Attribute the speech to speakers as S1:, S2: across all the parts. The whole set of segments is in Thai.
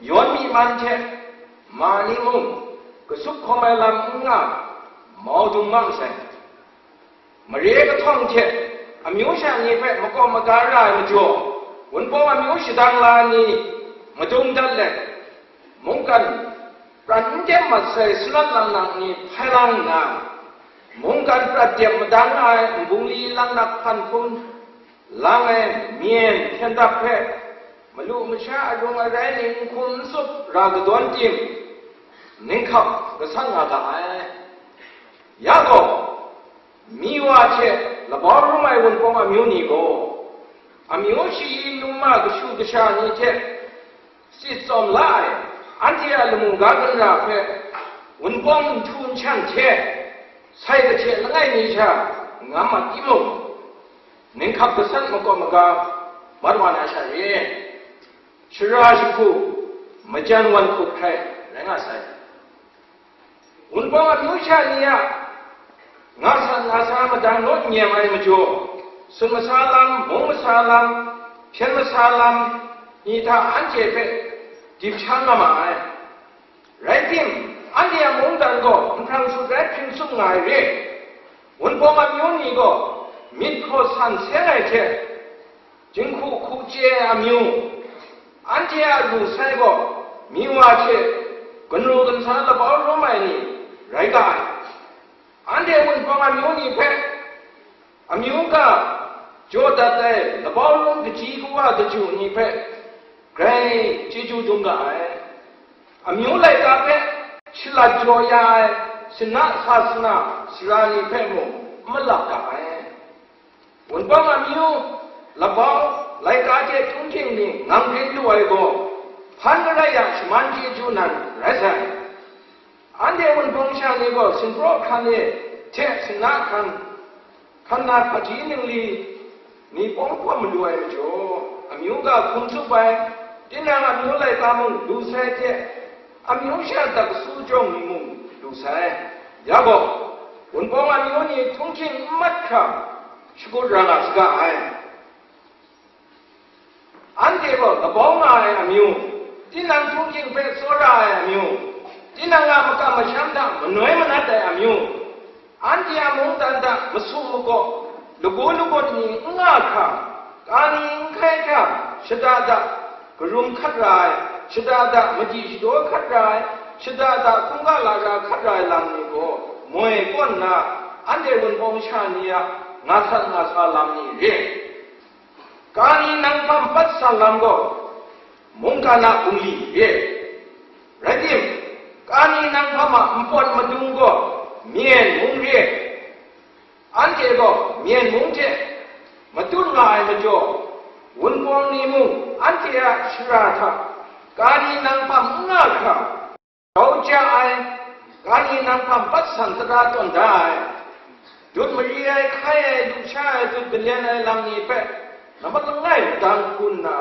S1: ย้อนมีมันเชมานิมุงก็สุขคอมลำงาหมอดุมังใส่มาเรียกท่องเชอมิวชานีเพ่มาก็มาการายมาจ่อวันพออมิวชิดังลานีมาจงดันเลยมงกันปรันเจมาใส่สลัดลังนักนี้ไพลังนามงกันประเดี๋ยวมาดังไอ้บุงลีลังนักพันคุณลังไอ้เมียนเทียนดับเพ่มาลูกมาชาดวงอะไรหนึ่งคุณสุบรากดวนจิมหนึ่งขับก็สั่งอะไรยาโกมีว่าเช่ละบอรู้ไหมวันพอมามิวนี่ก็อามิวชีนุ่มมากชูกชานี่เช่สิสอมไล่อันที่อาลมุงกันราเพ่วันพอมันทุนช่างเช่ใส่กระเช่ละไงนี่ช่างามาติมุงหนึ่งขับก็สั่งมาก็มากาบารวานาชาเร่ชราชิคูมาจันวันคุกไทยแรงอาศัยวันพอมามิวชานี่งาสันอาสามาดังโนดเงียไม่มาจ่อสุมาซาลัมมงมาซาลัมเพียนมาซาลัมนี่ถ้าอันเจ็บดิบชันมาไอ้ไรทิมอันเดียมงดันก็มันทางสุดแรกพิมสุดง่ายเร่วันพอมามิวนี่ก็มิดโคสันเสียไอ้เช่จึงคู่เจ้ามิวอันเจ้าลูกชายก็มิวอาเช่กันรู้กันซาละบ่รู้ไหมนี่ไรกันอันเดียวันพอมามิวนี่เพ่อามิวก็โจดัดเต้ละบ่รู้กจีกูว่าจะจูนี่เพ่ไกรจีจูจงได้อามิวเลยก็เพ่ชิลาโจยาสนะศาสนาสรานีเพ่มุไม่หลับกันวันพอมามิวละบ่ไล่กาเจ้ทุ่งทิ้งนี่งังเพ่ด้วยก็พันอะไรอย่างสมันจีจูนั่นไรใช่อันเดียวันพงชานี่ก็สินโปรคันนี่เช่สินาคันนาปจีนึงลีนี่ป้องความมันด้วยมั้ยจ่ออามิวก็คุณสุไปที่นั่งอามิวเลยตามุงดูใส่เจ้อามิวชาตักสู้จงนี่มุงดูใส่ยาบอกวันพงอามิวนี่ทุ่งทิ้งมัดค่ะชิโกรังอาสกาไออันเดียบอกกระบอกมาอามิวที่นั่งทุ่งทิ้งเป็นโซราอามิวที่นั่งมากำมาช้ำดำมันน้อยมันนัดแต่อามิวอันที่อามงตันดามาสู้มุกลูกนี่ง่าค่ะการนี้ใครค่ะชดาดากรุมขัดไรชดาดามาจีโดขัดไรชดาดาคุ้งกาลาราขัดไรลำนี้ก็มวยก้นนะอันเดียวันพงชานีงาสันงาสาลำนี้เร่การนี้นั่งทำปัสสาลำก็มงกานาอุลีเร่ไรดิมการนี้นั่งทำมาปนมาดุงก็เมียนมุงเรียอันเจก็เมียนมุงเจมาตุนลายมาจ่อวันพองนี้มุงอันเจชราธาการนี้นั่งทำง่ายค่ะเราจะไอการนี้นั่งทำปัสสันตระต้นได้จุดมาเรียไอใครดูชายจุดเป็นเลี้ยงไอลำนี้เป๊ะน้ำมันต้องง่ายดังคุณนะ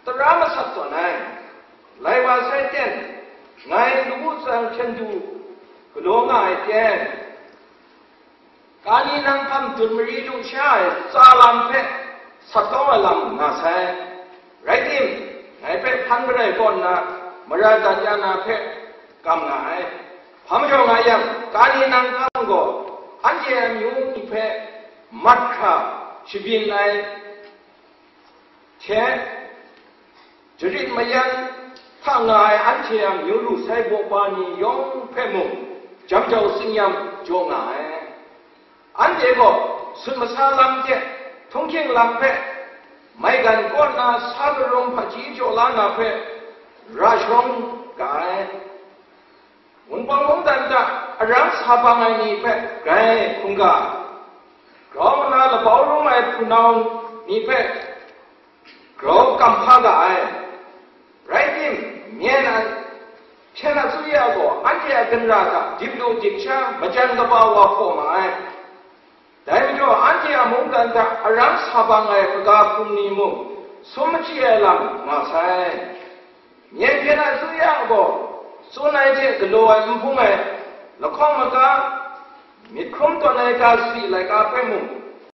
S1: ตระมาสักตัวไหนไล่ว่าใส่เจนไงดูสังเชนดูก็ลงไงเจนการนี้นั่งทำจุดมรีลูกชายซาลัมเพะสัตว์ตัวลำน่าใช่ไรทิมไงเพะพันไปเลยก่อนนะมาราดัญญานาเพะกำไงพามจงไงยังการนี้นั่งทำก็อันเจมิวนี่เพะมัดขาชีวิตไงเช่จุดนี้มายังถ้าไงอันเชียงมิวรู้ใช้บวบานียองเพะมุงจำเจ้าสิ่งยังจงไงอันเดียก็สุมาซาลัมเจทุ่งเชียงลำเพะไม่กันก้อนนาซาบรงพจีโจลานาเพะราชงกายวันบางวันดันดารังสาบังไอนี่เพะไกคงกาเรามันน่าละบ่าวรู้ไหมพูนาวนี่เพะเรากำพากายไรทิมเมียนั้นเช่นสุริยาก็อันเดียกันรักดิบดูดิบชามาจันกบ่าวว่าพอมาแต่ไม่รู้อันที่อามุงกันดารังสาบังไอประกาศคุณนิมุสมจิเอลังมาใช่เมียเช่นสุริยาก็ส่วนไหนเจ้าโลยมุ่งไงแล้วข้องมากามิดคมตัวไหนกาสีไหลกาไปมุ่ง